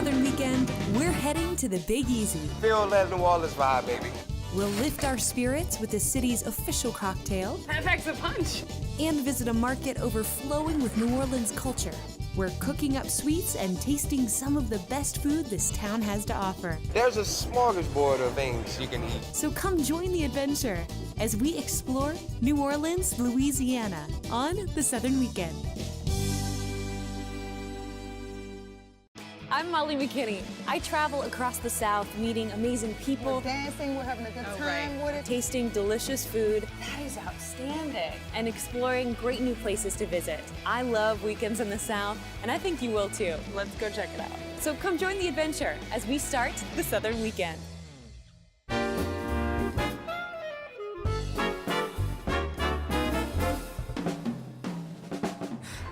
Southern Weekend, we're heading to the Big Easy. Feel that New Orleans vibe, baby. We'll lift our spirits with the city's official cocktail. That packs a punch. And visit a market overflowing with New Orleans culture. We're cooking up sweets and tasting some of the best food this town has to offer. There's a smorgasbord of things you can eat. So come join the adventure as we explore New Orleans, Louisiana on the Southern Weekend. I'm Molly McKinney. I travel across the South meeting amazing people. We're dancing, we're having a good time with it. Tasting delicious food. That is outstanding. And exploring great new places to visit. I love weekends in the South, and I think you will too. Let's go check it out. So come join the adventure as we start the Southern Weekend.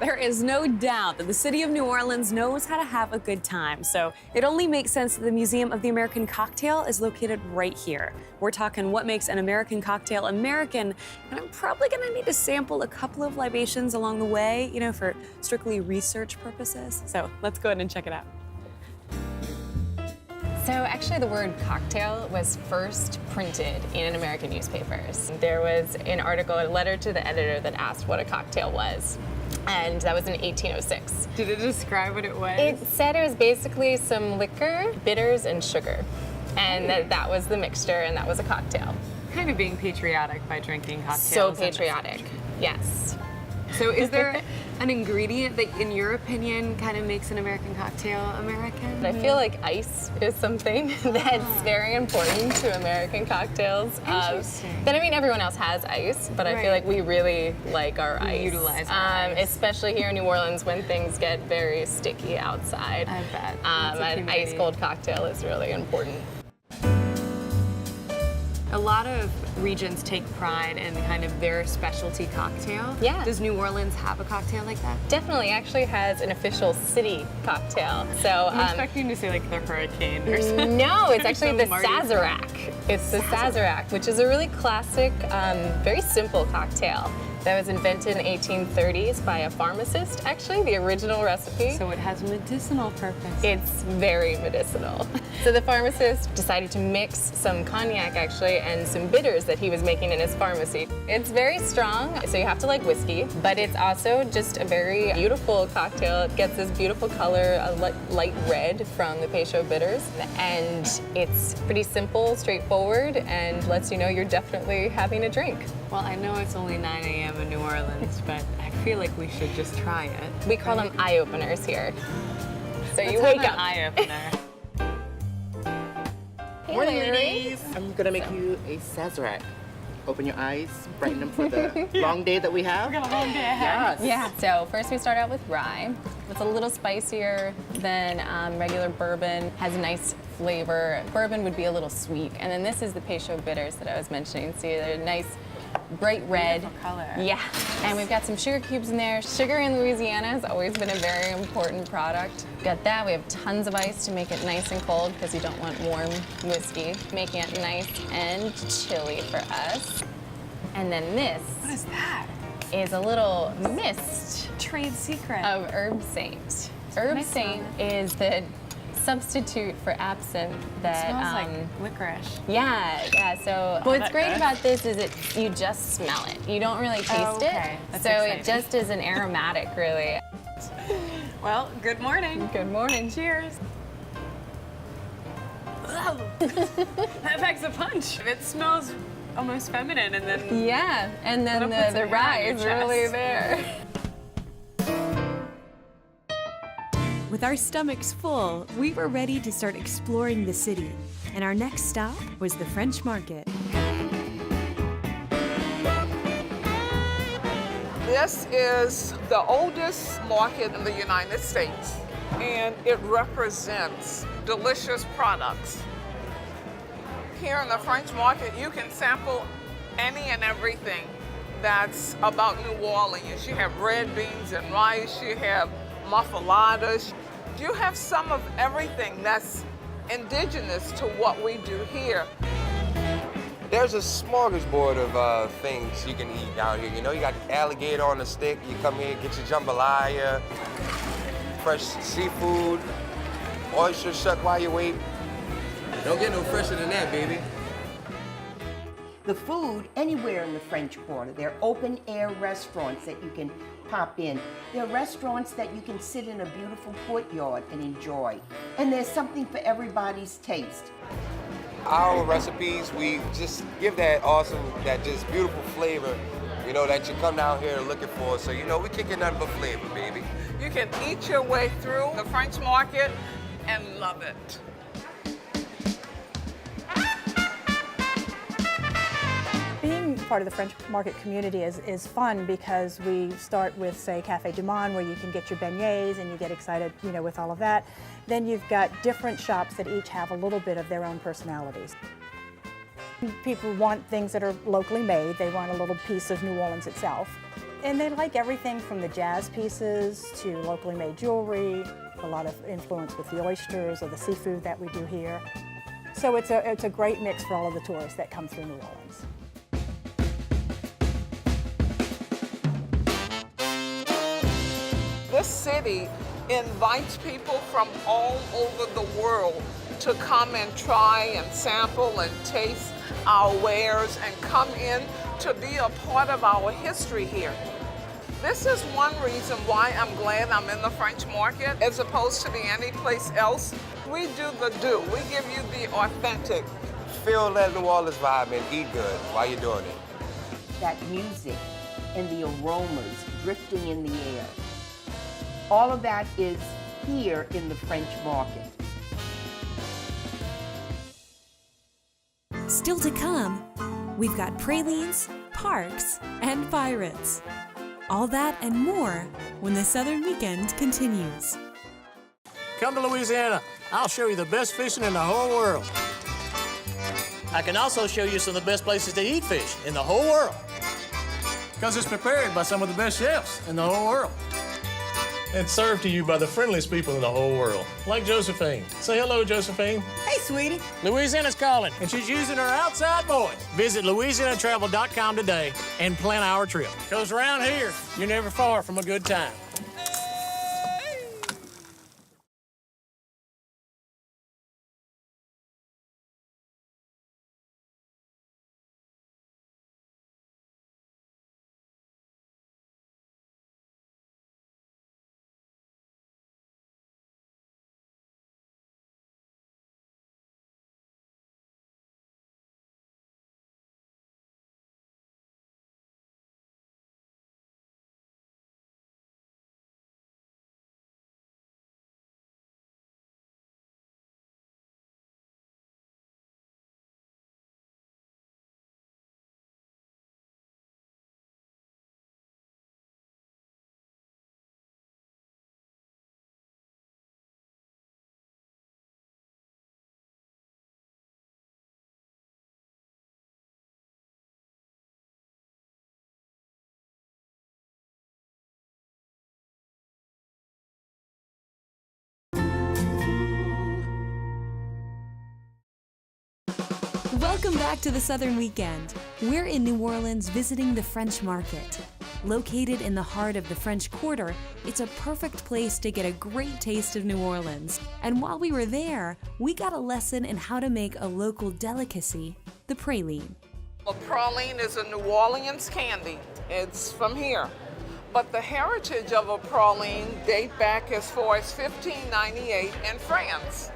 There is no doubt that the city of New Orleans knows how to have a good time, so it only makes sense that the Museum of the American Cocktail is located right here. We're talking what makes an American cocktail American, and I'm probably gonna need to sample a couple of libations along the way, for strictly research purposes. So let's go ahead and check it out. So actually the word cocktail was first printed in American newspapers. There was an article, a letter to the editor that asked what a cocktail was. And that was in 1806. Did it describe what it was? It said it was basically some liquor, bitters, and sugar. And that was the mixture, and that was a cocktail. Kind of being patriotic by drinking cocktails. So patriotic, yes. So is there an ingredient that, in your opinion, kind of makes an American cocktail American? I feel like ice is something that's very important to American cocktails. Interesting. Then, everyone else has ice, but I feel like we really like our ice. Utilize our ice. Especially here in New Orleans when things get very sticky outside. I bet. An ice cold cocktail is really important. A lot of regions take pride in kind of their specialty cocktail. Yeah. Does New Orleans have a cocktail like that? Definitely actually has an official city cocktail. So I'm expecting you to say like the Hurricane or something. No, it's actually So the Marty. Sazerac. It's the Sazerac, which is a really classic, very simple cocktail that was invented in 1830s by a pharmacist, actually, the original recipe. So it has medicinal purpose. It's very medicinal. So the pharmacist decided to mix some cognac, actually, and some bitters that he was making in his pharmacy. It's very strong, so you have to like whiskey, but it's also just a very beautiful cocktail. It gets this beautiful color, a light red from the Peychaud bitters, and it's pretty simple, straightforward, and lets you know you're definitely having a drink. Well, I know it's only 9 a.m. in New Orleans, but I feel like we should just try it. We call them eye openers here. So Let's you have wake an up. eye opener. Hey, Morning, Larry. ladies. I'm gonna make you a Sazerac. Open your eyes, brighten them for the long day that we have. We got a long day ahead. Yes. Yeah, so first we start out with rye. It's a little spicier than regular bourbon, has a nice flavor. Bourbon would be a little sweet. And then this is the Peychaud bitters that I was mentioning. See, they're nice, bright red. Beautiful color. Yeah, and we've got some sugar cubes in there. Sugar in Louisiana has always been a very important product. We've got that, we have tons of ice to make it nice and cold because you don't want warm whiskey. Making it nice and chilly for us. And then this What is that? is a little mist Trade secret. of Herb Saint. Herb Nice Saint one. is the substitute for absinthe that Smells like licorice. yeah, so what's that great good? about this is you just smell it. You don't really taste okay. it. That's So exciting. it just is an aromatic, really. Well, good morning. Good morning. Cheers. That packs a punch. It smells almost feminine, and then Yeah, and then That'll put the some rye hair on is your really chest. there. With our stomachs full, we were ready to start exploring the city. And our next stop was the French Market. This is the oldest market in the United States, and it represents delicious products. Here in the French Market, you can sample any and everything that's about New Orleans. You have red beans and rice, you have muffulettas. You have some of everything that's indigenous to what we do here. There's a smorgasbord of things you can eat out here. You got alligator on a stick. You come here, get your jambalaya, fresh seafood. oysters shuck while you wait. Don't get no fresher than that, baby. The food anywhere in the French Quarter. They're open air restaurants that you can pop in. They're restaurants that you can sit in a beautiful courtyard and enjoy. And there's something for everybody's taste. Our recipes, we just give that awesome, that just beautiful flavor, you know, that you come down here looking for. So, you know, we can't get nothing but flavor, baby. You can eat your way through the French market and love it. Being part of the French market community is fun because we start with, say, Café du Monde, where you can get your beignets and you get excited, you know, with all of that. Then you've got different shops that each have a little bit of their own personalities. People want things that are locally made. They want a little piece of New Orleans itself. And they like everything from the jazz pieces to locally made jewelry, a lot of influence with the oysters or the seafood that we do here. So it's a great mix for all of the tourists that come through New Orleans. This city invites people from all over the world to come and try and sample and taste our wares and come in to be a part of our history here. This is one reason why I'm glad I'm in the French market as opposed to be any place else. We do the do. We give you the authentic. Feel that New Orleans vibe and eat good while you're doing it. That music and the aromas drifting in the air. All of that is here in the French market. Still to come, we've got pralines, parks, and pirates. All that and more when the Southern Weekend continues. Come to Louisiana. I'll show you the best fishing in the whole world. I can also show you some of the best places to eat fish in the whole world. Because it's prepared by some of the best chefs in the whole world. And served to you by the friendliest people in the whole world, like Josephine. Say hello, Josephine. Hey, sweetie. Louisiana's calling, and she's using her outside voice. Visit LouisianaTravel.com today and plan our trip. Because around here, you're never far from a good time. Welcome back to the Southern Weekend. We're in New Orleans visiting the French Market. Located in the heart of the French Quarter, it's a perfect place to get a great taste of New Orleans. And while we were there, we got a lesson in how to make a local delicacy, the praline. A praline is a New Orleans candy. It's from here. But the heritage of a praline dates back as far as 1598 in France.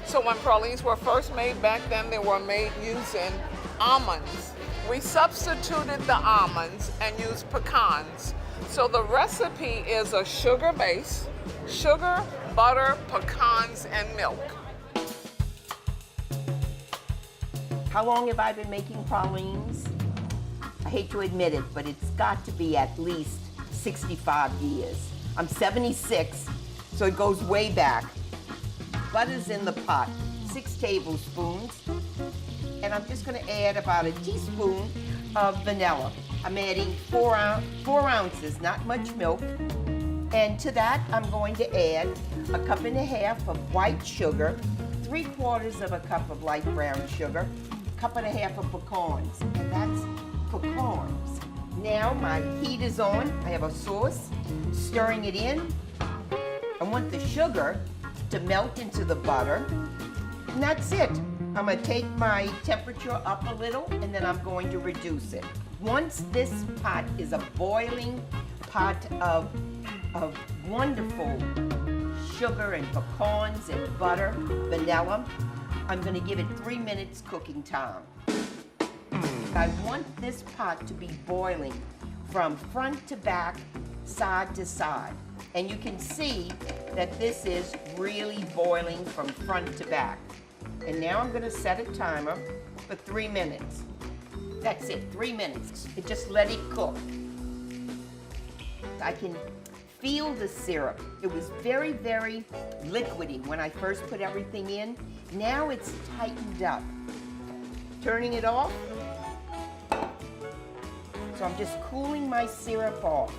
So when pralines were first made back then, they were made using almonds. We substituted the almonds and used pecans. So the recipe is a sugar base, sugar, butter, pecans, and milk. How long have I been making pralines? I hate to admit it, but it's got to be at least 65 years. I'm 76, so it goes way back. Butter's in the pot, 6 tablespoons, and I'm just gonna add about a teaspoon of vanilla. I'm adding 4 ounces, not much milk. And to that, I'm going to add a 1.5 cups of white sugar, 3/4 of a cup of light brown sugar, 1.5 cups of pecans, and that's pecans. Now my heat is on, I have a sauce, stirring it in. I want the sugar to melt into the butter. And that's it. I'm gonna take my temperature up a little and then I'm going to reduce it. Once this pot is a boiling pot of wonderful sugar and pecans and butter, vanilla, I'm gonna give it 3 minutes cooking time. I want this pot to be boiling from front to back, side to side. And you can see that this is really boiling from front to back. And now I'm gonna set a timer for 3 minutes. That's it, 3 minutes. And just let it cook. I can feel the syrup. It was very, very liquidy when I first put everything in. Now it's tightened up. Turning it off. So I'm just cooling my syrup off.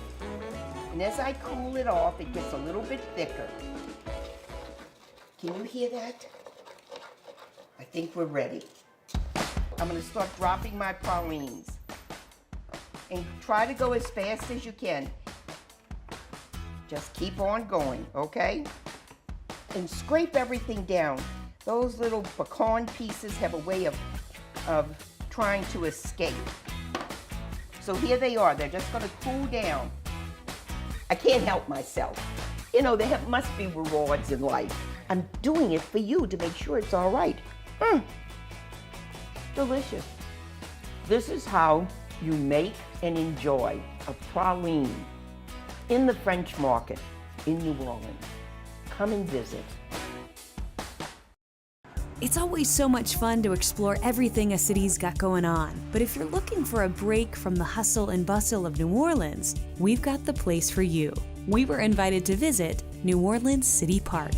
And as I cool it off, it gets a little bit thicker. Can you hear that? I think we're ready. I'm gonna start dropping my pralines. And try to go as fast as you can. Just keep on going, okay? And scrape everything down. Those little pecan pieces have a way of trying to escape. So here they are, they're just gonna cool down. I can't help myself. You know, there must be rewards in life. I'm doing it for you to make sure it's all right. Delicious. This is how you make and enjoy a praline in the French Market in New Orleans. Come and visit. It's always so much fun to explore everything a city's got going on. But if you're looking for a break from the hustle and bustle of New Orleans, we've got the place for you. We were invited to visit New Orleans City Park.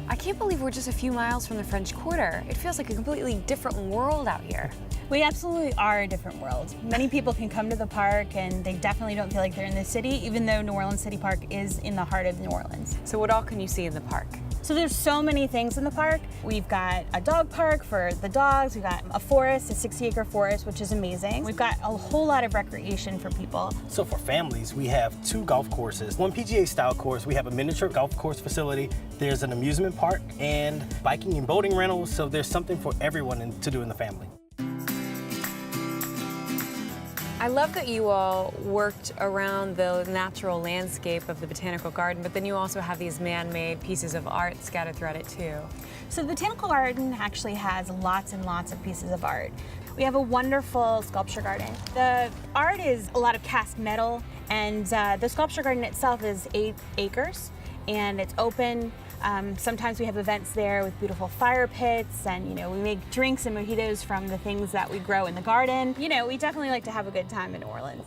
I can't believe we're just a few miles from the French Quarter. It feels like a completely different world out here. We absolutely are a different world. Many people can come to the park and they definitely don't feel like they're in the city, even though New Orleans City Park is in the heart of New Orleans. So what all can you see in the park? So there's so many things in the park. We've got a dog park for the dogs. We've got a forest, a 60-acre forest, which is amazing. We've got a whole lot of recreation for people. So for families, we have 2 golf courses, 1 PGA style course. We have a miniature golf course facility. There's an amusement park and biking and boating rentals. So there's something for everyone to do in the family. I love that you all worked around the natural landscape of the botanical garden, but then you also have these man-made pieces of art scattered throughout it too. So the botanical garden actually has lots and lots of pieces of art. We have a wonderful sculpture garden. The art is a lot of cast metal, and the sculpture garden itself is 8 acres, and it's open. Sometimes we have events there with beautiful fire pits, and we make drinks and mojitos from the things that we grow in the garden. We definitely like to have a good time in New Orleans.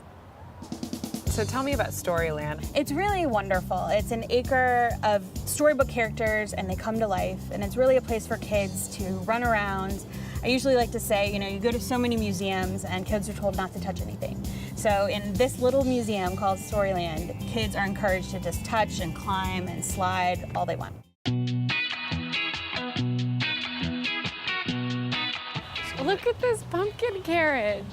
So tell me about Storyland. It's really wonderful. It's an acre of storybook characters, and they come to life, and it's really a place for kids to run around. I usually like to say, you go to so many museums and kids are told not to touch anything. So in this little museum called Storyland, kids are encouraged to just touch and climb and slide all they want. Look at this pumpkin carriage.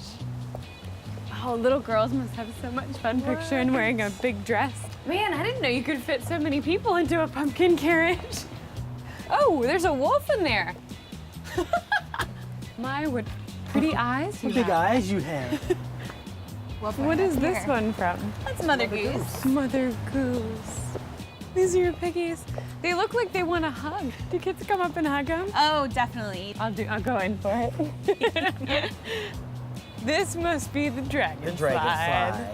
Oh, little girls must have so much fun picturing wearing a big dress. Man, I didn't know you could fit so many people into a pumpkin carriage. Oh, there's a wolf in there. My, what pretty eyes you have. What big eyes you have. What is this one from? That's Mother Goose. Mother Goose. These are your piggies. They look like they want a hug. Do kids come up and hug them? Oh, definitely. I'll go in for it. This must be the dragon The dragon slide.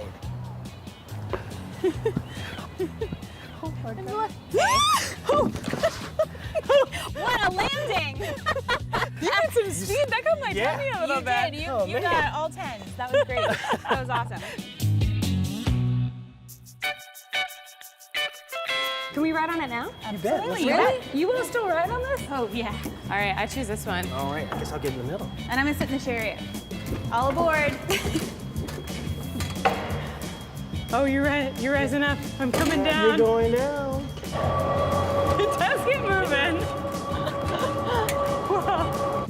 What a landing! You had some speed. That got my tummy a little bit. You got all 10s. That was great. That was awesome. Can we ride on it now? You bet. Let's Really? ride. You want to still ride on this? Oh, yeah. All right, I choose this one. All right, I guess I'll get in the middle. And I'm gonna sit in the chariot. All aboard. Oh, you're right. You're rising up. I'm coming down. You're going down. It does get moving. Whoa.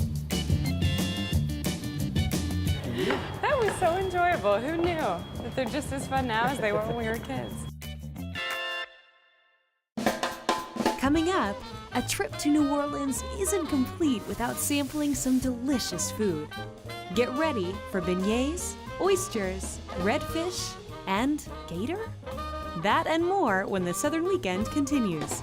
That was so enjoyable. Who knew that they're just as fun now as they were when we were kids? Coming up, A trip to New Orleans isn't complete without sampling some delicious food. Get ready for beignets, oysters, redfish, and gator? That and more when the Southern Weekend continues.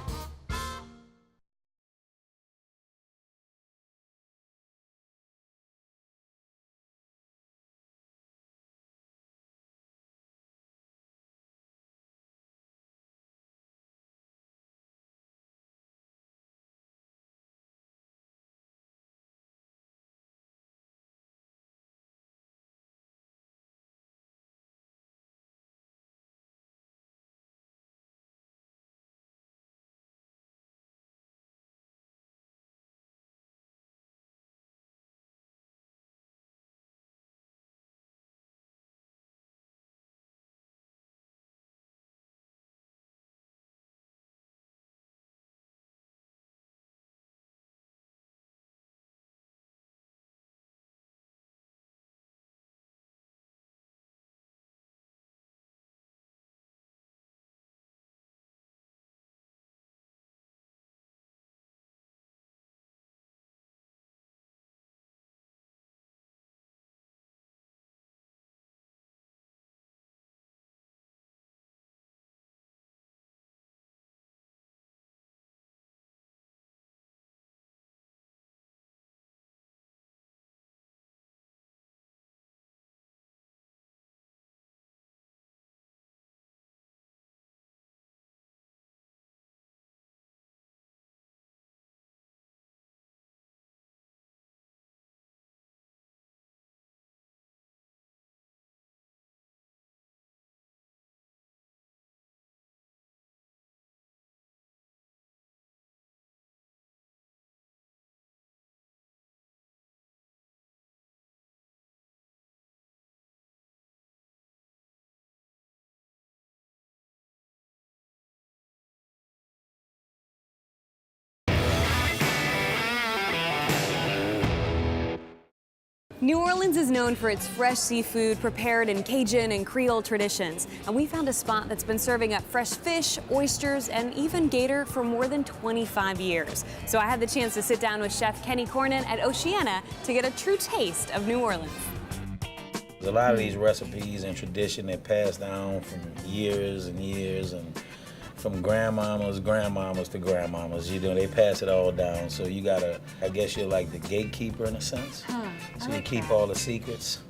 New Orleans is known for its fresh seafood prepared in Cajun and Creole traditions, and we found a spot that's been serving up fresh fish, oysters, and even gator for more than 25 years. So I had the chance to sit down with Chef Kenny Cornyn at Oceana to get a true taste of New Orleans. A lot of these recipes and tradition that passed down from years and years, and from grandmamas to grandmamas, you know, they pass it all down. So you gotta, I guess you're like the gatekeeper in a sense. So you keep all the secrets.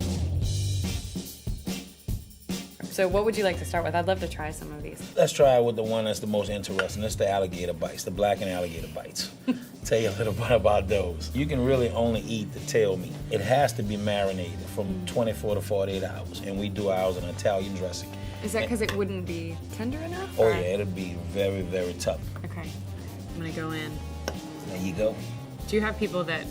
So what would you like to start with? I'd love to try some of these. Let's try with the one that's the most interesting. It's the alligator bites, the blackened alligator bites. Tell you a little bit about those. You can really only eat the tail meat. It has to be marinated from 24 to 48 hours, and we do ours in Italian dressing. Is that because it wouldn't be tender enough? Oh yeah, it'll be very, very tough. Okay, I'm gonna go in. There you go. Do you have people that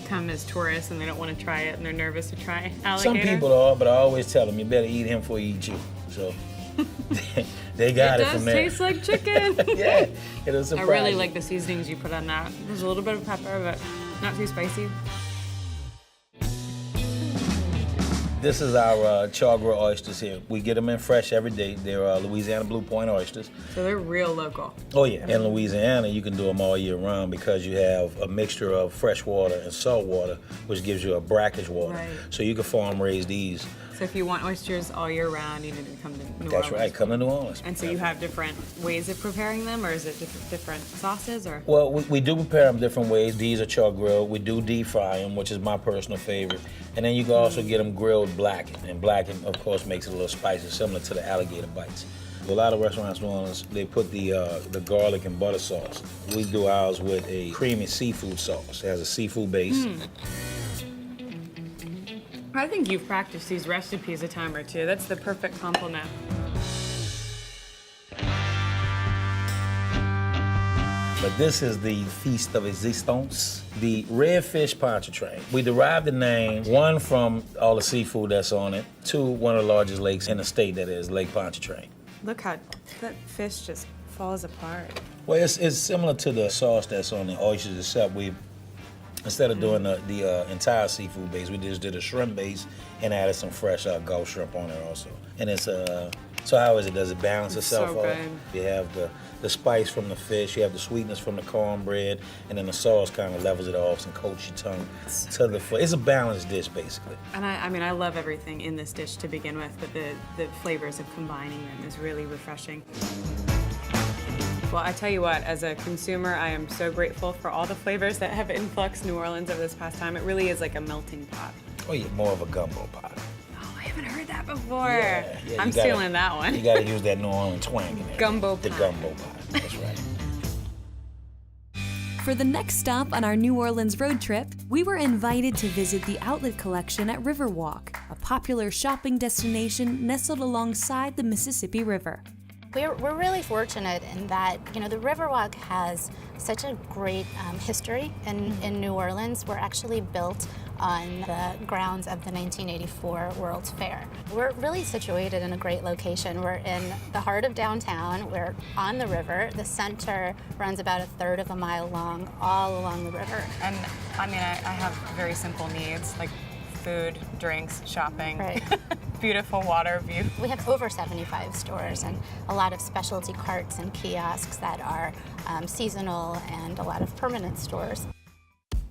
come as tourists and they don't want to try it and they're nervous to try alligator? Some people are, but I always tell them, you better eat him before you eat you. So they got it from there. It does taste like chicken. Yeah, it'll surprise I really you. like the seasonings you put on that. There's a little bit of pepper, but not too spicy. This is our char grill oysters here. We get them in fresh every day. They're Louisiana Blue Point oysters. So they're real local. Oh yeah, in Louisiana you can do them all year round because you have a mixture of fresh water and salt water, which gives you a brackish water. Right. So you can farm raise these. So if you want oysters all year round, you need to come to New Orleans. That's right, come to New Orleans. And so you have different ways of preparing them, or is it different sauces, or? Well, we do prepare them different ways. These are char grilled. We do deep fry them, which is my personal favorite. And then you can also get them grilled blackened. And blackened, of course, makes it a little spicy, similar to the alligator bites. A lot of restaurants in New Orleans, they put the garlic and butter sauce. We do ours with a creamy seafood sauce. It has a seafood base. I think you've practiced these recipes a time or two. That's the perfect complement. But this is the feast of existence, the redfish pontchartrain. We derived the name, one, from all the seafood that's on it, two, one of the largest lakes in the state, that is Lake Pontchartrain. Look how that fish just falls apart. Well, it's similar to the sauce that's on the oysters, except instead of doing the entire seafood base, we just did a shrimp base and added some fresh Gulf shrimp on it also. And it's So how is it? Does it balance itself so off? good. You have the spice from the fish, you have the sweetness from the cornbread, and then the sauce kind of levels it off and coats your tongue to the foot. It's a balanced dish, basically. And I mean, I love everything in this dish to begin with, but the flavors of combining them is really refreshing. Well, I tell you what, as a consumer, I am so grateful for all the flavors that have influxed New Orleans over this past time. It really is like a melting pot. Oh, yeah, more of a gumbo pot. Oh, I haven't heard that before. Yeah, I'm stealing that one. You gotta use that New Orleans twang in there. Gumbo The pot. gumbo pot, that's right. For the next stop on our New Orleans road trip, we were invited to visit the outlet collection at Riverwalk, a popular shopping destination nestled alongside the Mississippi River. We're really fortunate in that, you know, the Riverwalk has such a great history in New Orleans. We're actually built on the grounds of the 1984 World's Fair. We're really situated in a great location. We're in the heart of downtown. We're on the river. The center runs about 1/3 of a mile long, all along the river. And I mean, I have very simple needs, like food, drinks, shopping, Right. beautiful water view. We have over 75 stores and a lot of specialty carts and kiosks that are seasonal and a lot of permanent stores.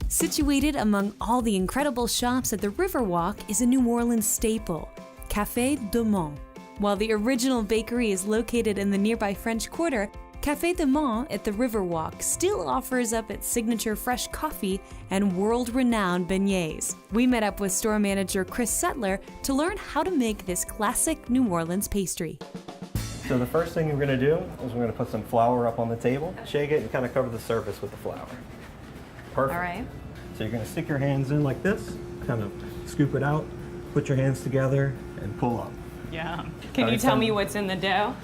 Situated among all the incredible shops at the Riverwalk is a New Orleans staple, Café du Monde. While the original bakery is located in the nearby French Quarter, Café du Monde at the Riverwalk still offers up its signature fresh coffee and world-renowned beignets. We met up with store manager Chris Settler to learn how to make this classic New Orleans pastry. So the first thing we're going to do is we're going to put some flour up on the table, shake it, and kind of cover the surface with the flour. Perfect. All right. So you're going to stick your hands in like this, kind of scoop it out, put your hands together, and pull up. Yeah. Can you tell me what's in the dough?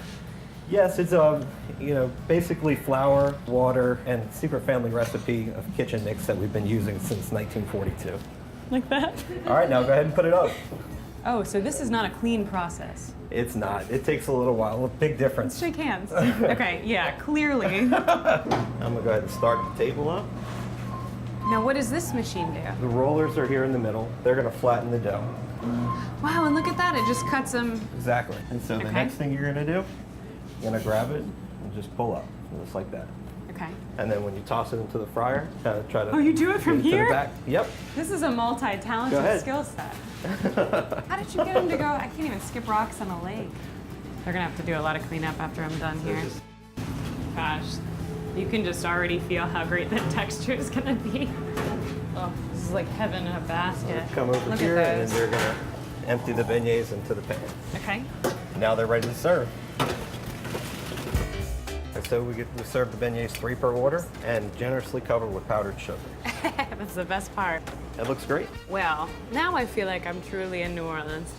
Yes, it's basically flour, water, and secret family recipe of kitchen mix that we've been using since 1942. Like that? All right, now go ahead and put it up. Oh, so this is not a clean process. It's not. It takes a little while. Big difference. Let's shake hands. Okay, yeah, clearly. I'm gonna go ahead and start the table up. Now, what does this machine do? The rollers are here in the middle. They're gonna flatten the dough. Wow, and look at that. It just cuts them. Exactly. And so the Okay. next thing you're gonna do, you're gonna grab it and just pull up, just like that. Okay. And then when you toss it into the fryer, kind of try to. Oh, you do it from get to here? the back. Yep. This is a Go multi-talented ahead. skill set. How did you get him to go? I can't even skip rocks on a lake. They're gonna have to do a lot of cleanup after I'm done here. Gosh, you can just already feel how great the texture is gonna be. Oh, this is like heaven in a basket. Come over Look here, at and those. then you're gonna empty the beignets into the pan. Okay. Now they're ready to serve. And so we serve the beignets 3 per order and generously covered with powdered sugar. That's the best part. It looks great. Well, now I feel like I'm truly in New Orleans.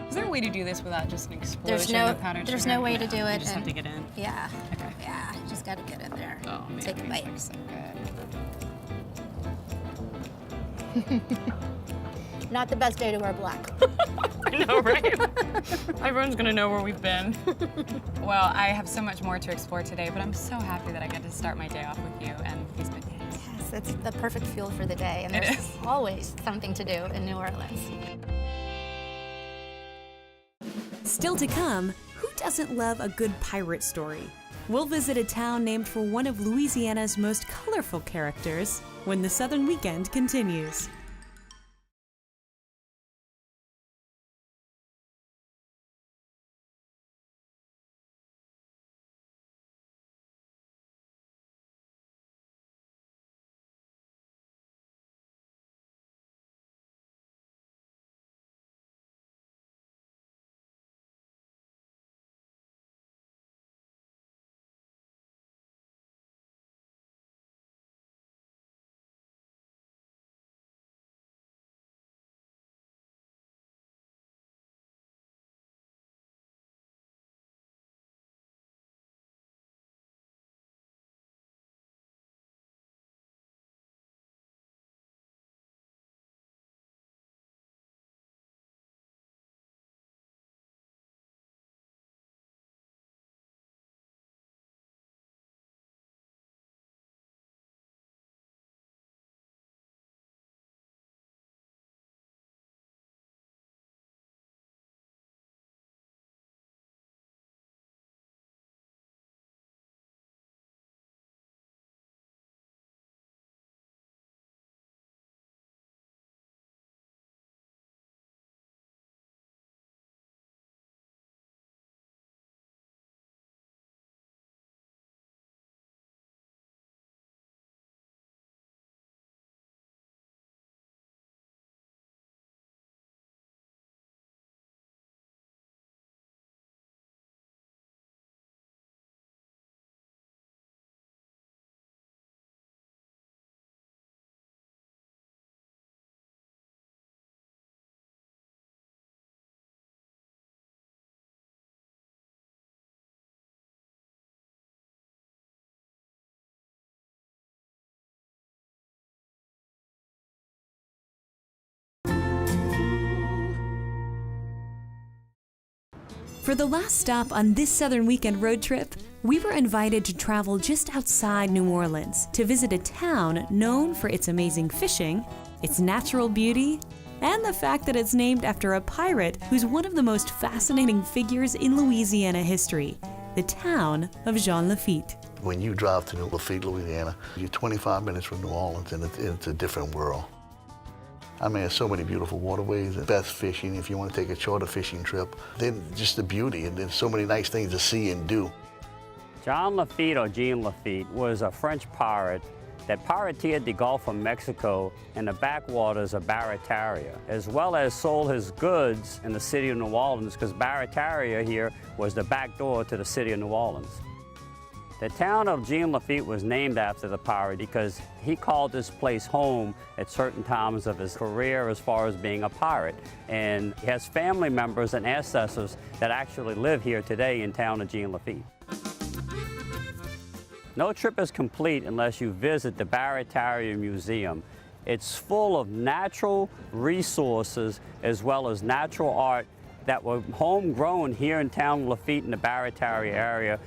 Is there a way to do this without just an explosion of powdered sugar? There's no way to do it. You just have to get in. Yeah. Okay. Yeah, you just got to get in there. Oh man, Take a it bite. looks so good. Not the best day to wear black. I know, right? Everyone's gonna know where we've been. Well, I have so much more to explore today, but I'm so happy that I get to start my day off with you and these beignets. Yes, it's the perfect fuel for the day, and It there's is. always something to do in New Orleans. Still to come, who doesn't love a good pirate story? We'll visit a town named for one of Louisiana's most colorful characters when the Southern Weekend continues. For the last stop on this Southern Weekend road trip, we were invited to travel just outside New Orleans to visit a town known for its amazing fishing, its natural beauty, and the fact that it's named after a pirate who's one of the most fascinating figures in Louisiana history, the town of Jean Lafitte. When you drive to Lafitte, Louisiana, you're 25 minutes from New Orleans, and it's a different world. I mean, there's so many beautiful waterways and best fishing if you want to take a charter fishing trip. Then just the beauty, and there's so many nice things to see and do. Jean Lafitte, or Jean Lafitte, was a French pirate that pirateered the Gulf of Mexico and the backwaters of Barataria, as well as sold his goods in the city of New Orleans, because Barataria here was the back door to the city of New Orleans. The town of Jean Lafitte was named after the pirate because he called this place home at certain times of his career as far as being a pirate. And he has family members and ancestors that actually live here today in town of Jean Lafitte. No trip is complete unless you visit the Barataria Museum. It's full of natural resources as well as natural art that were homegrown here in town of Lafitte in the Barataria area.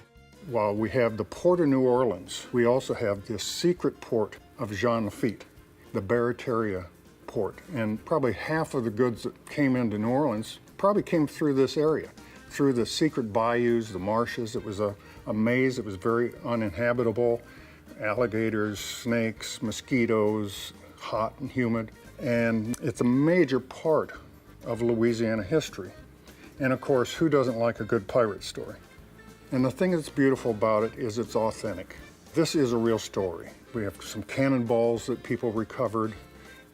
While we have the Port of New Orleans, we also have this secret port of Jean Lafitte, the Barataria port. And probably half of the goods that came into New Orleans probably came through this area, through the secret bayous, the marshes. It was a maze that was very uninhabitable. Alligators, snakes, mosquitoes, hot and humid. And it's a major part of Louisiana history. And of course, who doesn't like a good pirate story? And the thing that's beautiful about it is it's authentic. This is a real story. We have some cannonballs that people recovered,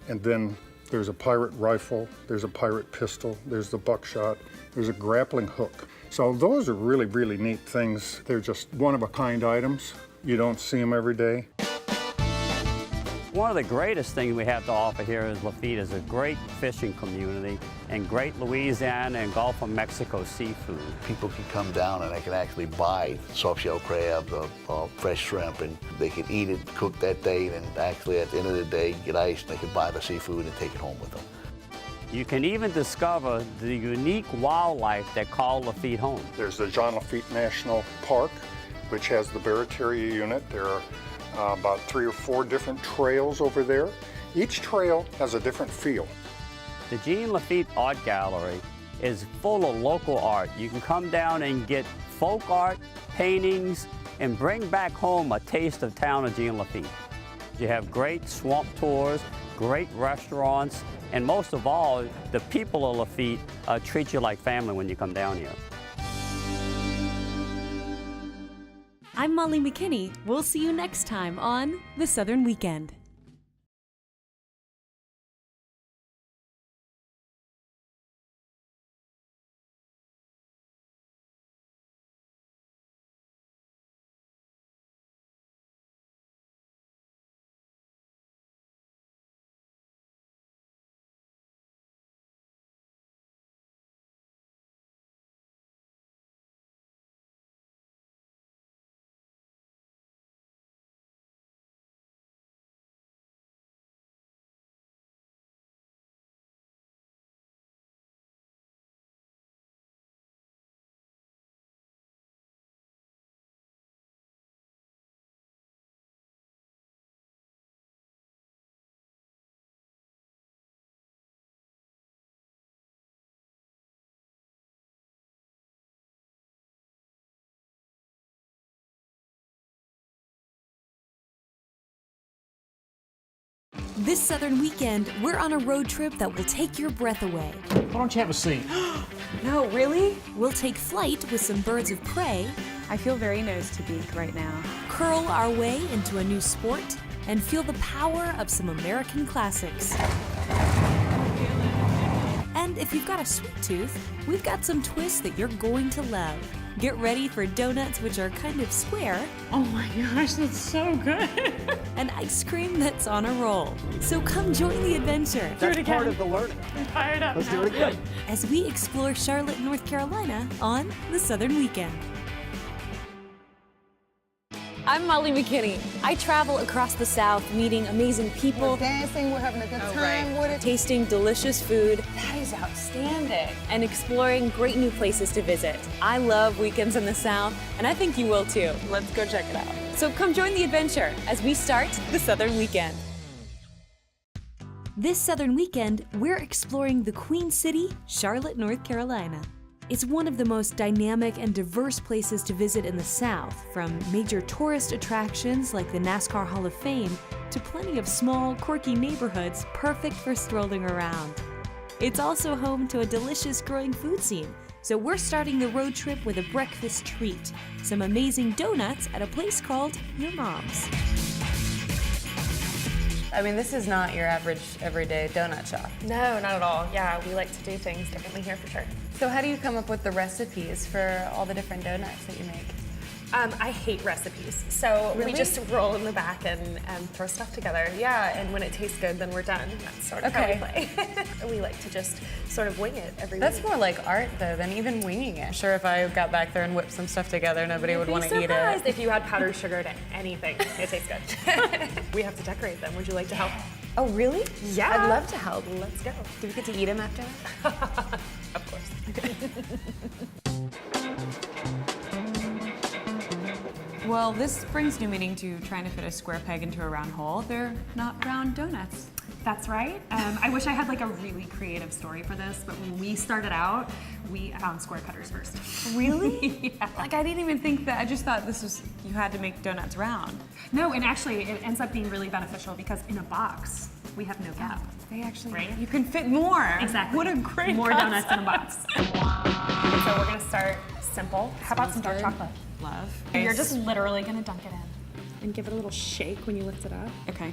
and then there's a pirate rifle, there's a pirate pistol, there's the buckshot, there's a grappling hook. So those are really, really neat things. They're just one-of-a-kind items. You don't see them every day. One of the greatest things we have to offer here in Lafitte is a great fishing community and great Louisiana and Gulf of Mexico seafood. People can come down and they can actually buy soft-shell crabs or fresh shrimp, and they can eat it, cook that day, and actually at the end of the day get iced, and they can buy the seafood and take it home with them. You can even discover the unique wildlife that call Lafitte home. There's the Jean Lafitte National Park, which has the Barataria unit. There are about 3 or 4 different trails over there. Each trail has a different feel. The Jean Lafitte Art Gallery is full of local art. You can come down and get folk art, paintings, and bring back home a taste of town of Jean Lafitte. You have great swamp tours, great restaurants, and most of all, the people of Lafitte treat you like family when you come down here. I'm Molly McKinney. We'll see you next time on The Southern Weekend. This Southern Weekend, we're on a road trip that will take your breath away. Why don't you have a seat? No, really? We'll take flight with some birds of prey. I feel very nose to beak right now. Curl our way into a new sport and feel the power of some American classics. And if you've got a sweet tooth, we've got some twists that you're going to love. Get ready for donuts, which are kind of square. Oh my gosh, that's so good. And ice cream that's on a roll. So come join the adventure. That's part of the learning. I'm fired up. Let's do it again. As we explore Charlotte, North Carolina on The Southern Weekend. I'm Molly McKinney. I travel across the South meeting amazing people. We're dancing, we're having a good time with it. tasting delicious food, That is outstanding. and exploring great new places to visit. I love weekends in the South, and I think you will too. Let's go check it out. So come join the adventure as we start the Southern Weekend. This Southern Weekend, we're exploring the Queen City, Charlotte, North Carolina. It's one of the most dynamic and diverse places to visit in the South, from major tourist attractions like the NASCAR Hall of Fame to plenty of small, quirky neighborhoods perfect for strolling around. It's also home to a delicious growing food scene, so we're starting the road trip with a breakfast treat, some amazing donuts at a place called Your Mom's. I mean, this is not your average everyday donut shop. No, not at all. Yeah, we like to do things differently here for sure. So how do you come up with the recipes for all the different donuts that you make? I hate recipes, so Really? we just roll in the back and throw stuff together. Yeah, and when it tastes good, then we're done. That's sort of how we play. We like to just sort of wing it every That's week. more like art, though, than even winging it. Sure, if I got back there and whipped some stuff together, nobody would want to eat it. If you add powdered sugar to anything, it tastes good. We have to decorate them. Would you like to help? Oh, really? Yeah. I'd love to help. Let's go. Do we get to eat them after that? Of course. Well, this brings new meaning to trying to fit a square peg into a round hole. They're not round donuts. That's right. I wish I had like a really creative story for this, but when we started out, we found square cutters first. Really? Yeah. Like, I didn't even think that. I just thought this was, you had to make donuts round. No, and actually it ends up being really beneficial because in a box, we have no gap. They actually, right? you can fit more. Exactly. What a great More concept. donuts in a box. So we're gonna start simple. How about some dark chocolate? Love. You're just literally gonna dunk it in and give it a little shake when you lift it up. Okay.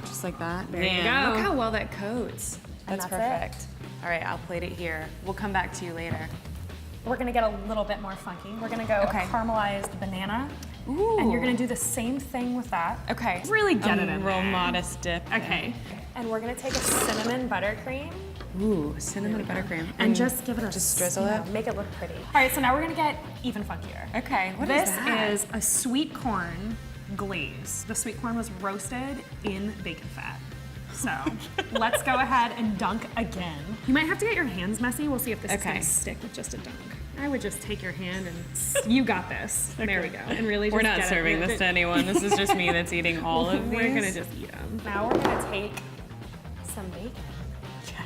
Just like that. There you Man, go. Look how well that coats. And That's that's perfect. All right, I'll plate it here. We'll come back to you later. We're gonna get a little bit more funky. We're gonna go Okay. a caramelized banana. Ooh. And you're gonna do the same thing with that. Okay. Really get it in real there. modest dip. Okay. And we're gonna take a cinnamon buttercream Ooh, cinnamon buttercream. and just give it a just drizzle it. Make it look pretty. All right, so now we're gonna get even funkier. Okay, what this is that? is a sweet corn glaze. The sweet corn was roasted in bacon fat. So let's go ahead and dunk again. You might have to get your hands messy. We'll see if this is Okay. gonna stick with just a dunk. I would just take your hand and you got this. There we go. And really, We're just not get serving it. this to anyone. This is just me that's eating all of these. We're gonna just eat them. Now we're gonna take some bacon.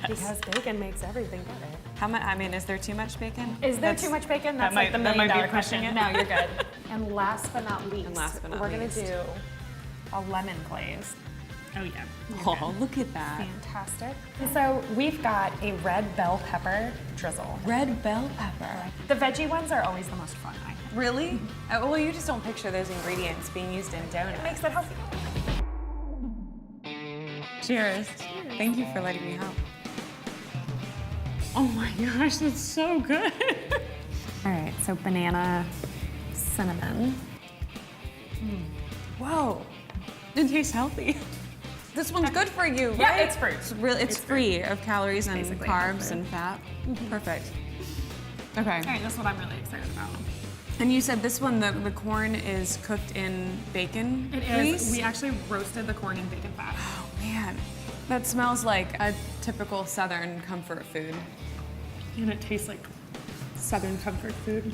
Because bacon makes everything better. How much? I mean, is there too much bacon? Is there too much bacon? That's that like the might- that million might be dollar pushing question. it. No, you're good. And last but not least, we're gonna least. do a lemon glaze. Oh yeah. Oh, look at that. Fantastic. And so we've got a red bell pepper drizzle. Red bell pepper. The veggie ones are always the most fun, I think. Really? Well, you just don't picture those ingredients being used in donuts. It makes it healthy. Cheers. Thank you for letting me help. Oh my gosh, that's so good. All right, so banana, cinnamon. Whoa, it tastes healthy. This one's good for you, Yeah, right? it's fruit. It's free of calories and Basically, carbs fruit. and fat. Perfect. Okay. All right, that's what I'm really excited about. And you said this one, the corn is cooked in bacon It grease? is. We actually roasted the corn in bacon fat. Oh man, that smells like a typical Southern comfort food. And it tastes like Southern comfort food.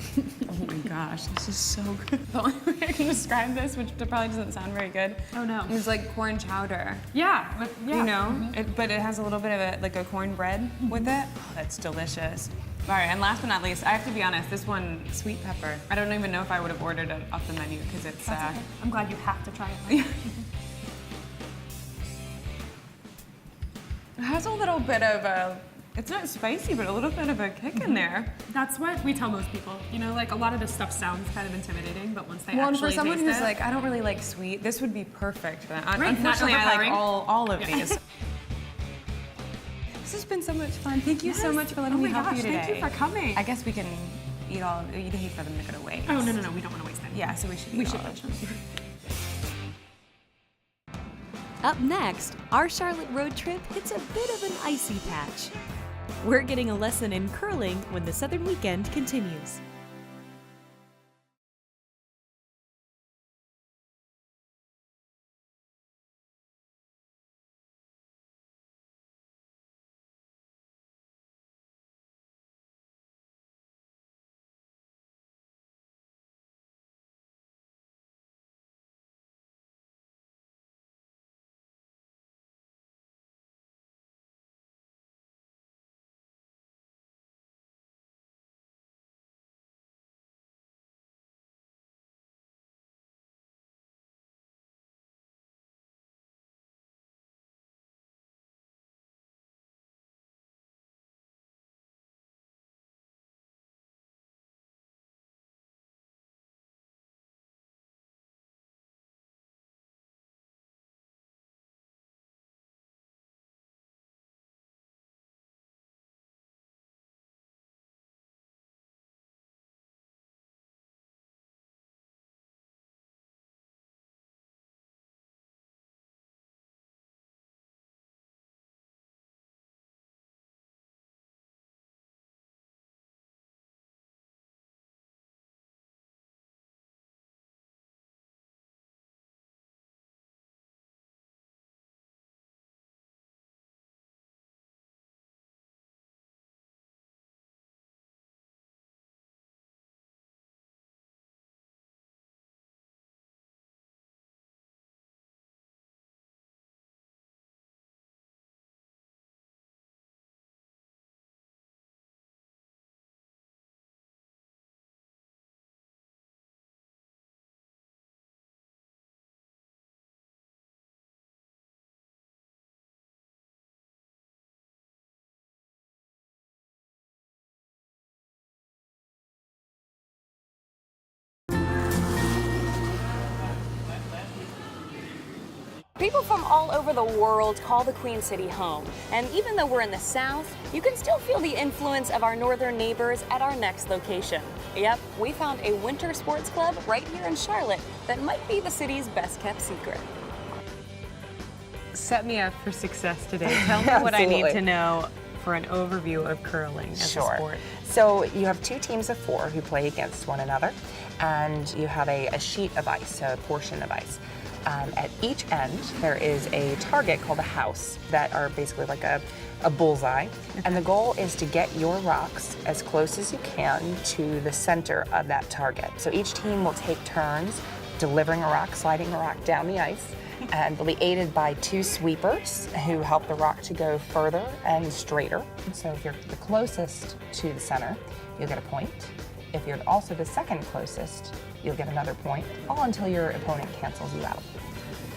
Oh my gosh, this is so good. The only way I can describe this, which probably doesn't sound very good. Oh no. It's like corn chowder. Yeah, You know, but it has a little bit of like a cornbread with it. Oh, that's delicious. All right, and last but not least, I have to be honest, this one, sweet pepper. I don't even know if I would have ordered it off the menu because it's, That's okay. I'm glad you have to try it. It has a little bit of a, it's not spicy, but a little bit of a kick in there. That's what we tell most people. You know, like a lot of this stuff sounds kind of intimidating, but once they Well, and actually for someone taste who's it, like, I don't really like sweet, this would be perfect for that. Right, not Unfortunately, I like overpowering. all of Yeah. these. This has been so much fun. Thank you so Yes. much for letting Oh me my help gosh, you today. thank you for coming. I guess we can eat all of it. You'd hate for them to go to waste. Oh, no, we don't want to waste them. Yeah, so we should eat We all should of finish them. them. Up next, our Charlotte road trip hits a bit of an icy patch. We're getting a lesson in curling when the Southern Weekend continues. People from all over the world call the Queen City home. And even though we're in the South, you can still feel the influence of our northern neighbors at our next location. Yep, we found a winter sports club right here in Charlotte that might be the city's best kept secret. Set me up for success today. Tell me what I need to know for an overview of curling as a sport. So you have two teams of 4 who play against one another, and you have a sheet of ice, a portion of ice. At each end, there is a target called a house that are basically like a bullseye. And the goal is to get your rocks as close as you can to the center of that target. So each team will take turns delivering a rock, sliding a rock down the ice. And they'll be aided by 2 sweepers who help the rock to go further and straighter. So if you're the closest to the center, you'll get a point. If you're also the second closest, you'll get another point, all until your opponent cancels you out.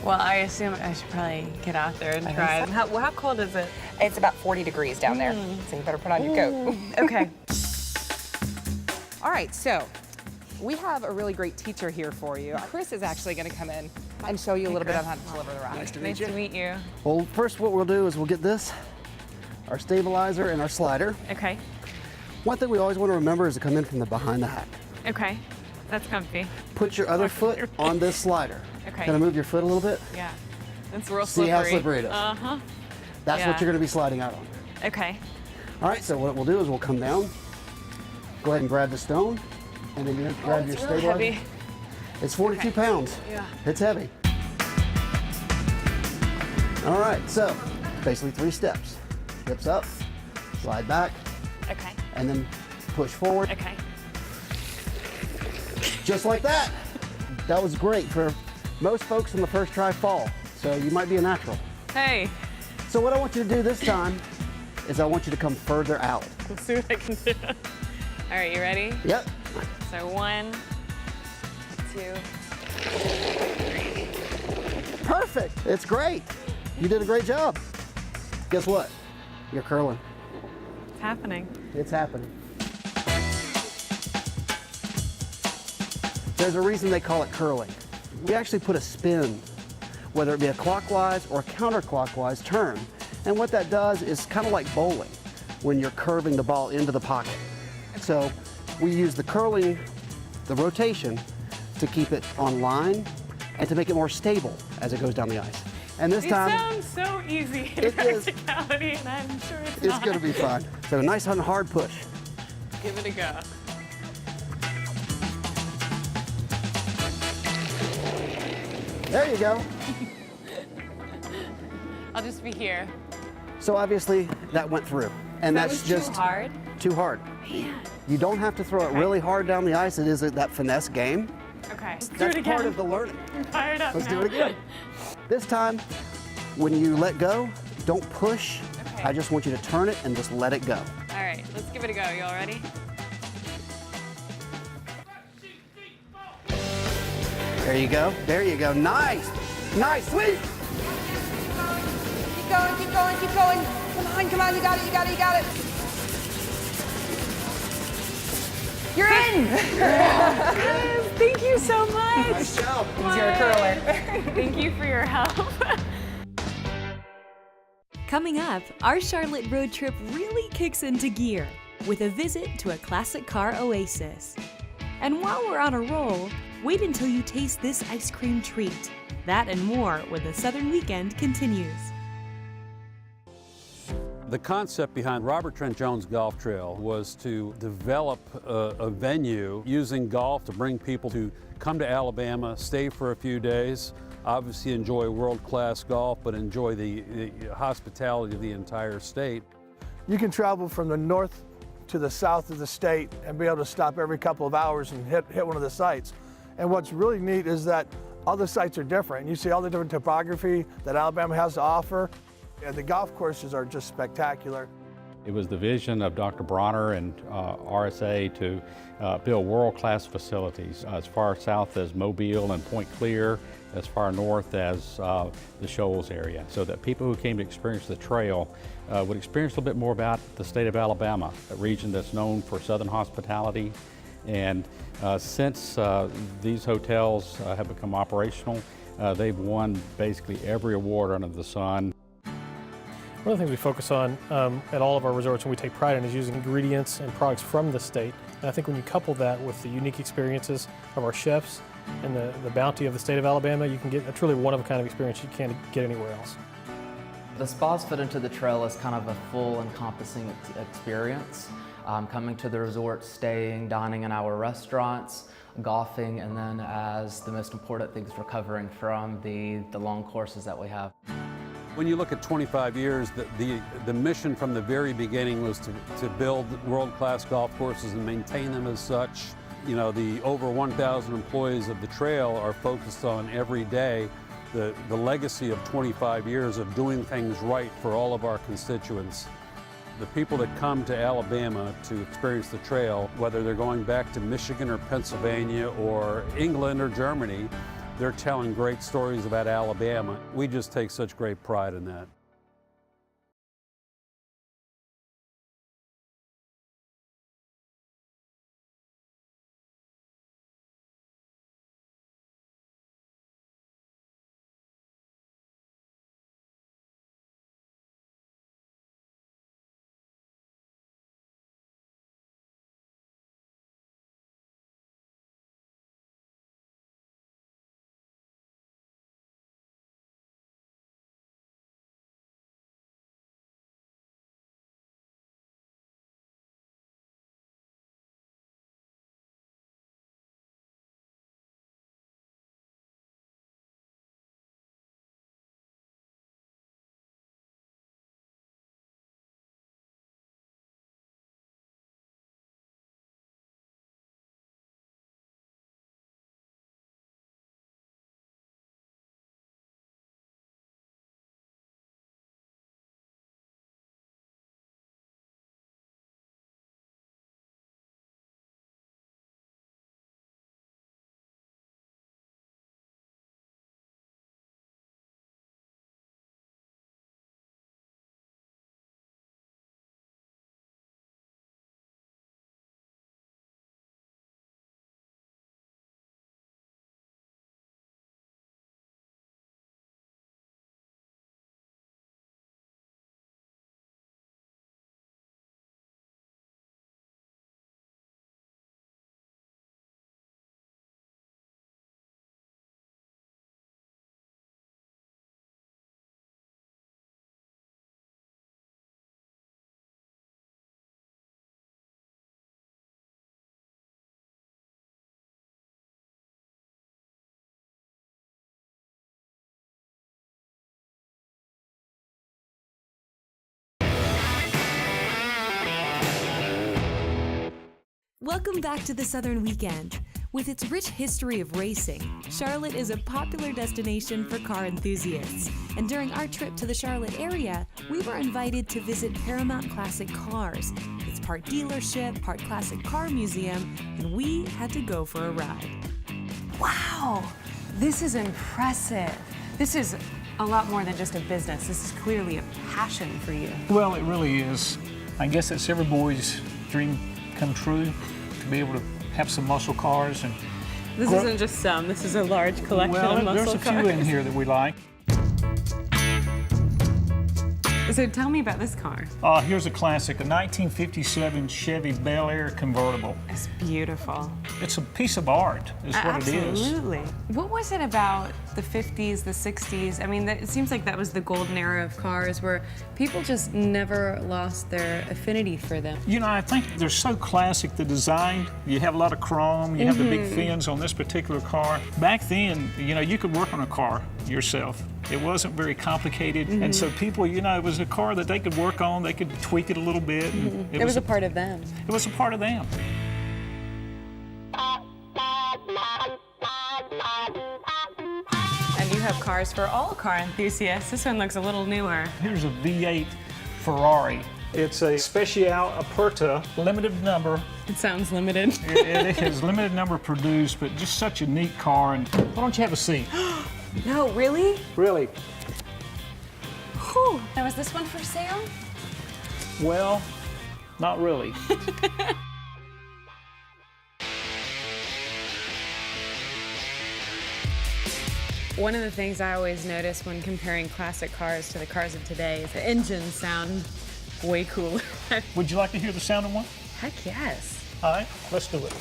Well, I assume I should probably get out there and try. So. How cold is it? It's about 40 degrees down there, so you better put on your coat. Okay. All right, so we have a really great teacher here for you. Chris is actually going to come in and show you a little bit on how to deliver the rock. Nice to Nice to meet you. Well, first what we'll do is we'll get this, our stabilizer and our slider. Okay. One thing we always want to remember is to come in from the behind the hack. Okay. That's comfy. Put your other foot on this slider. Okay. Gonna move your foot a little bit? Yeah. It's real See slippery. how slippery it is. Uh-huh. That's what you're gonna be sliding out on. Okay. All right, so what we'll do is we'll come down, go ahead and grab the stone, and then you grab your it's really stabilizer. heavy. It's 42 pounds. Yeah. It's heavy. All right, so basically 3 steps. Hips up, slide back, Okay. and then push forward. Okay. Just like that. That was great. For most folks in the first try fall, so you might be a natural. Hey. So what I want you to do this time is I want you to come further out. Let's see what I can do. All right, you ready? Yep. So 1, 2, 3. Perfect. It's great. You did a great job. Guess what? You're curling. It's happening. It's happening. There's a reason they call it curling. We actually put a spin, whether it be a clockwise or counterclockwise turn. And what that does is kind of like bowling when you're curving the ball into the pocket. So we use the curling, the rotation, to keep it on line and to make it more stable as it goes down the ice. And this time, It sounds so easy in practicality, and I'm sure it's not. going to be fun. So a nice and hard push. Give it a go. There you go. I'll just be here. So obviously that went through. And That that's was just too hard? Too hard. Man. You don't have to throw it really hard down the ice. It is that finesse game. Okay. Let's do That's it again. part of the learning. I'm fired up Let's now. do it again. This time, when you let go, don't push. Okay. I just want you to turn it and just let it go. All right, let's give it a go. You all ready? There you go. There you go. Nice. Nice. Sweet. Keep going, keep going, keep going. Come on, you got it, you got it, you got it. You're in! Yes, thank you so much. Nice job. You're a curler. Thank you for your help. Coming up, our Charlotte road trip really kicks into gear with a visit to a classic car oasis. And while we're on a roll, wait until you taste this ice cream treat. That and more when the Southern Weekend continues. The concept behind Robert Trent Jones Golf Trail was to develop a venue using golf to bring people to come to Alabama, stay for a few days, obviously enjoy world-class golf, but enjoy the hospitality of the entire state. You can travel from the north to the south of the state and be able to stop every couple of hours and hit one of the sites. And what's really neat is that all the sites are different. You see all the different topography that Alabama has to offer. And the golf courses are just spectacular. It was the vision of Dr. Bronner and RSA to build world-class facilities as far south as Mobile and Point Clear, as far north as the Shoals area, so that people who came to experience the trail would experience a little bit more about the state of Alabama, a region that's known for Southern hospitality. And since these hotels have become operational, They've won basically every award under the sun. One of the things we focus on at all of our resorts and we take pride in is using ingredients and products from the state. And I think when you couple that with the unique experiences of our chefs and the bounty of the state of Alabama, you can get a truly one-of-a-kind experience you can't get anywhere else. The spas fit into the trail as kind of a full encompassing experience. Coming to the resort, staying, dining in our restaurants, golfing, and then as the most important things, recovering from the long courses that we have. When you look at 25 years, the mission from the very beginning was to build world-class golf courses and maintain them as such. You know, the over 1,000 employees of the trail are focused on every day the legacy of 25 years of doing things right for all of our constituents. The people that come to Alabama to experience the trail, whether they're going back to Michigan or Pennsylvania or England or Germany, they're telling great stories about Alabama. We just take such great pride in that. Welcome back to the Southern Weekend. With its rich history of racing, Charlotte is a popular destination for car enthusiasts. And during our trip to the Charlotte area, we were invited to visit Paramount Classic Cars. It's part dealership, part classic car museum, and we had to go for a ride. Wow, this is impressive. This is a lot more than just a business. This is clearly a passion for you. Well, it really is. I guess it's every boy's dream come true to be able to have some muscle cars. And this isn't just some, this is a large collection of muscle cars. Well, there's a few in here that we like. So tell me about this car. Here's a classic, a 1957 Chevy Bel Air convertible. It's beautiful. It's a piece of art, is what it is. Absolutely. What was it about the 50s, the 60s? I mean, it seems like that was the golden era of cars where people just never lost their affinity for them. You know, I think they're so classic, the design. You have a lot of chrome, you have the big fins on this particular car. Back then, you know, you could work on a car yourself. It wasn't very complicated, and so people, you know, it was a car that they could work on, they could tweak it a little bit. And it was a part of them. It was a part of them. And you have cars for all car enthusiasts. This one looks a little newer. Here's a V8 Ferrari. It's a Speciale Aperta, limited number. It sounds limited. It is limited number produced, but just such a neat car. And why don't you have a seat? No, really? Really. Whew. Now, is this one for sale? Well, not really. One of the things I always notice when comparing classic cars to the cars of today is the engines sound way cooler. Would you like to hear the sound of one? Heck yes. All right, let's do it.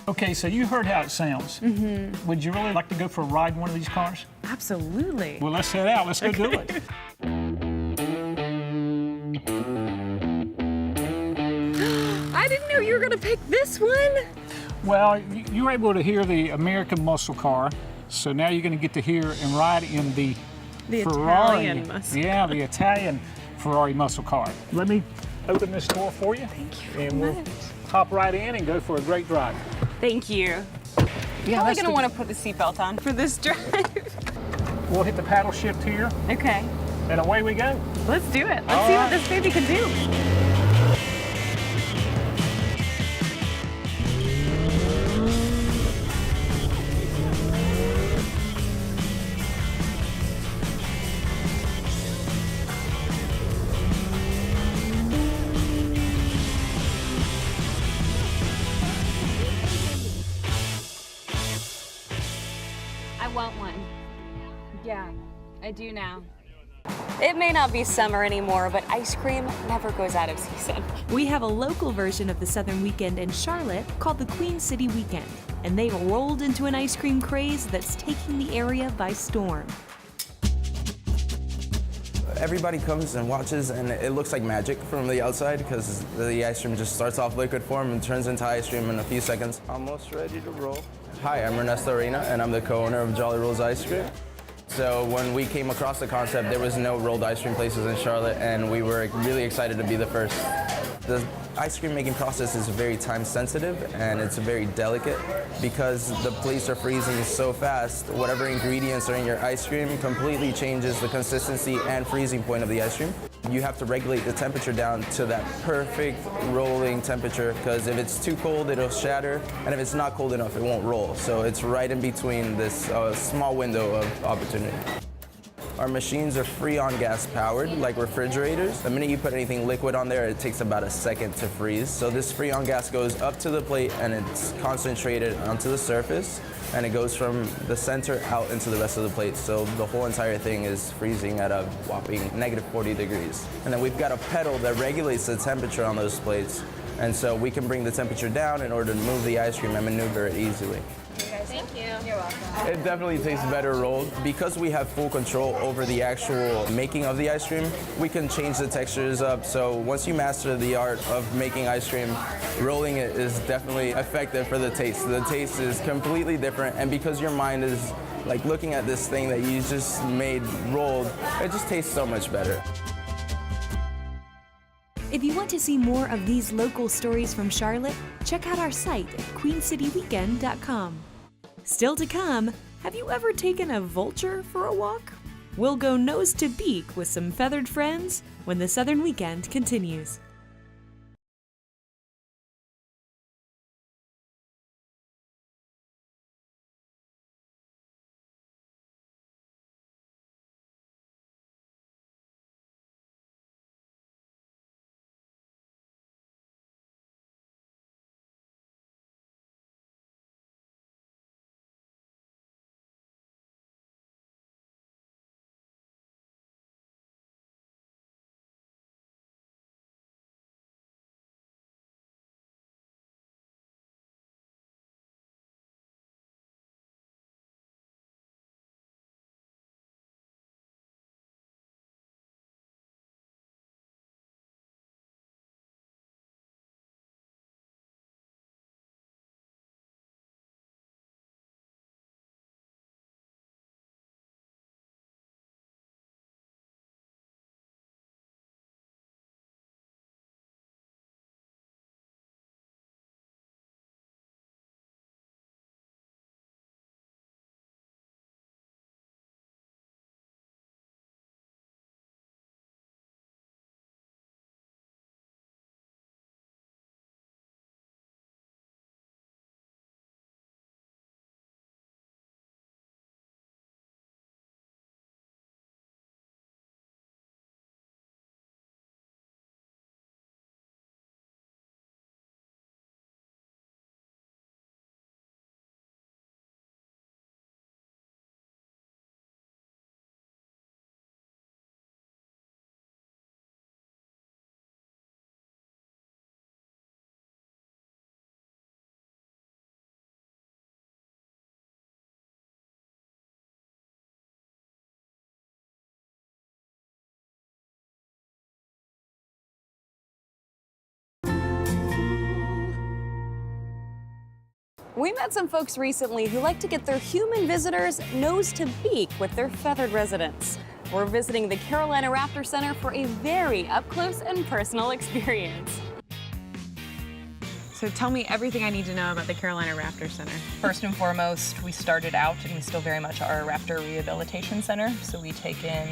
Okay, so you heard how it sounds. Mm-hmm. Would you really like to go for a ride in one of these cars? Absolutely. Well, let's head out. Let's go do it. I didn't know you were gonna pick this one. Well, you were able to hear the American muscle car, so now you're going to get to hear and ride in the Ferrari. Italian muscle. Yeah, the Italian Ferrari muscle car. Let me open this door for you. Thank you And very we'll much. hop right in and go for a great drive. Thank you. Yeah, Probably that's gonna the- want to put the seatbelt on for this drive. We'll hit the paddle shift here, Okay, and away we go. let's do it. Let's All see right. what this baby can do. I want one. Yeah, I do now. It may not be summer anymore, but ice cream never goes out of season. We have a local version of the Southern Weekend in Charlotte called the Queen City Weekend, and they've rolled into an ice cream craze that's taking the area by storm. Everybody comes and watches, and it looks like magic from the outside because the ice cream just starts off liquid form and turns into ice cream in a few seconds. Almost ready to roll. Hi, I'm Ernesto Arena, and I'm the co-owner of Jolly Rolls Ice Cream. So when we came across the concept, there was no rolled ice cream places in Charlotte, and we were really excited to be the first. The ice cream making process is very time sensitive, and it's very delicate because the plates are freezing so fast. Whatever ingredients are in your ice cream completely changes the consistency and freezing point of the ice cream. You have to regulate the temperature down to that perfect rolling temperature, because if it's too cold, it'll shatter, and if it's not cold enough, it won't roll. So it's right in between this small window of opportunity. Our machines are Freon gas powered, like refrigerators. The minute you put anything liquid on there, it takes about a second to freeze. So this Freon gas goes up to the plate and it's concentrated onto the surface, and it goes from the center out into the rest of the plate. So the whole entire thing is freezing at a whopping -40 degrees. And then we've got a pedal that regulates the temperature on those plates. And so we can bring the temperature down in order to move the ice cream and maneuver it easily. Thank you. You're welcome. It definitely tastes better rolled. Because we have full control over the actual making of the ice cream, we can change the textures up. So once you master the art of making ice cream, rolling it is definitely effective for the taste. The taste is completely different, and because your mind is like looking at this thing that you just made rolled, it just tastes so much better. If you want to see more of these local stories from Charlotte, check out our site at queencityweekend.com. Still to come, have you ever taken a vulture for a walk? We'll go nose to beak with some feathered friends when the Southern Weekend continues. We met some folks recently who like to get their human visitors nose to beak with their feathered residents. We're visiting the Carolina Raptor Center for a very up-close and personal experience. So tell me everything I need to know about the Carolina Raptor Center. First and foremost, we started out, and we still very much are a raptor rehabilitation center. So we take in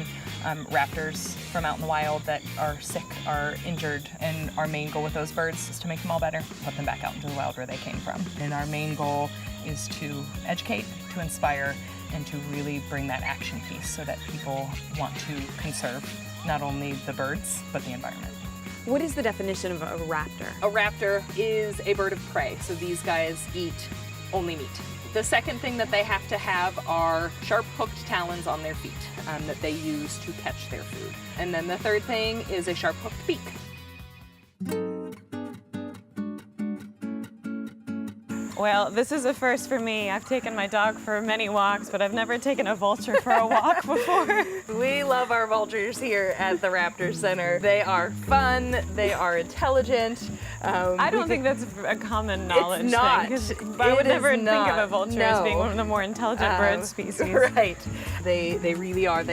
raptors from out in the wild that are sick, are injured, and our main goal with those birds is to make them all better, put them back out into the wild where they came from. And our main goal is to educate, to inspire, and to really bring that action piece so that people want to conserve not only the birds, but the environment. What is the definition of a raptor? A raptor is a bird of prey, so these guys eat only meat. The second thing that they have to have are sharp hooked talons on their feet that they use to catch their food. And then the third thing is a sharp hooked beak. Well, this is a first for me. I've taken my dog for many walks, but I've never taken a vulture for a walk before. We love our vultures here at the Raptor Center. They are fun, they are intelligent. I don't think that's a common knowledge it's not. thing, 'cause I would never think of a vulture as being one of the more No. intelligent bird species. Right. They really are.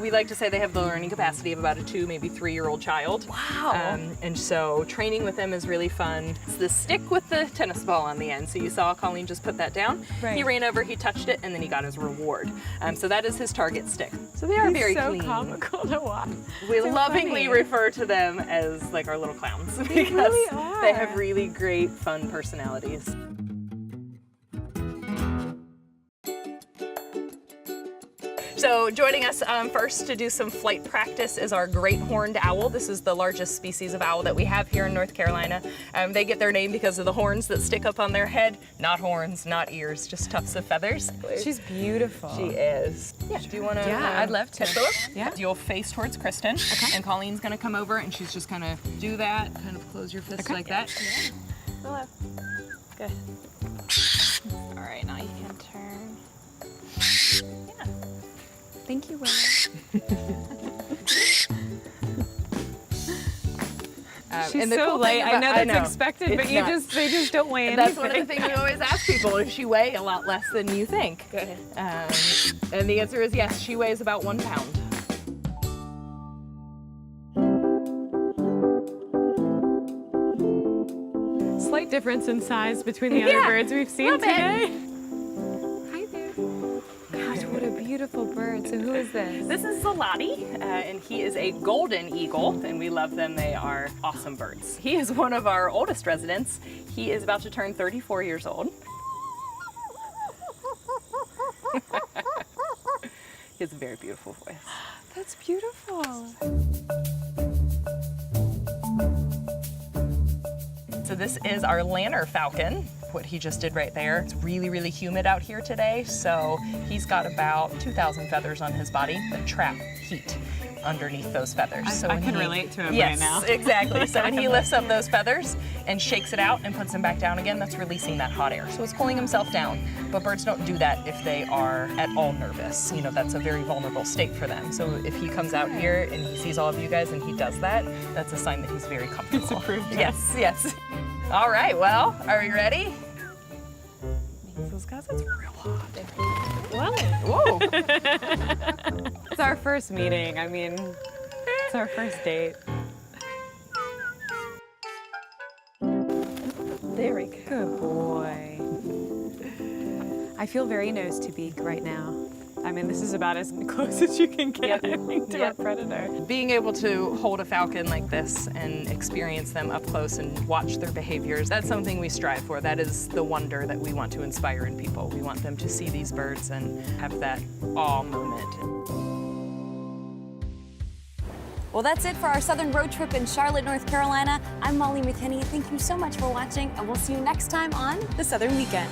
We like to say they have the learning capacity of about a 2, maybe 3-year-old child. Wow. And so training with them is really fun. It's the stick with the tennis ball on the end. So you saw Colleen just put that down. Right. He ran over, he touched it, and then he got his reward. So that is his target stick. So they are very so clean. comical to watch. We So lovingly funny. refer to them as like our little clowns They because really are. they have really great fun personalities. So joining us first to do some flight practice is our great horned owl. This is the largest species of owl that we have here in North Carolina. They get their name because of the horns that stick up on their head. Not horns, not ears, just tufts of feathers. She's beautiful. She is. Yeah, do you want to I'd love to. catch those? Yeah. You'll face towards Kristen, and Colleen's going to come over, and she's just going to do that, kind of close your fist like that. Hello. Good. All right, now you can turn. Thank you, Willow. She's and the so cool late. thing I know about- that's expected, but It's they just don't weigh anything. That's one of the things we always ask people. Does she weigh a lot less than you think? Good. And the answer is yes. She weighs about 1 pound. Slight difference in size between the other birds we've seen today. Hi there. Gosh, what a beautiful bird. So who is this? This is Lafitte, and he is a golden eagle, and we love them. They are awesome birds. He is one of our oldest residents. He is about to turn 34 years old. He has a very beautiful voice. That's beautiful. So this is our lanner falcon, what he just did right there. It's really, really humid out here today, so he's got about 2,000 feathers on his body that trap heat underneath those feathers. So I when can he- relate to him yes, right now. Exactly. So when he lifts up those feathers and shakes it out and puts them back down again, that's releasing that hot air. So it's cooling himself down. But birds don't do that if they are at all nervous. You know, that's a very vulnerable state for them. So if he comes out here and he sees all of you guys and he does that, that's a sign that he's very comfortable. It's approved. Yes, yes. All right, well, are we ready? Those guys, it's real hot. Well, whoa. It's our first meeting. I mean, it's our first date. There we go. Good boy. I feel very nose to beak right now. I mean, this is about as close as you can get, I think, to a predator. Being able to hold a falcon like this and experience them up close and watch their behaviors, that's something we strive for. That is the wonder that we want to inspire in people. We want them to see these birds and have that awe moment. Well, that's it for our Southern road trip in Charlotte, North Carolina. I'm Molly McKinney. Thank you so much for watching, and we'll see you next time on The Southern Weekend.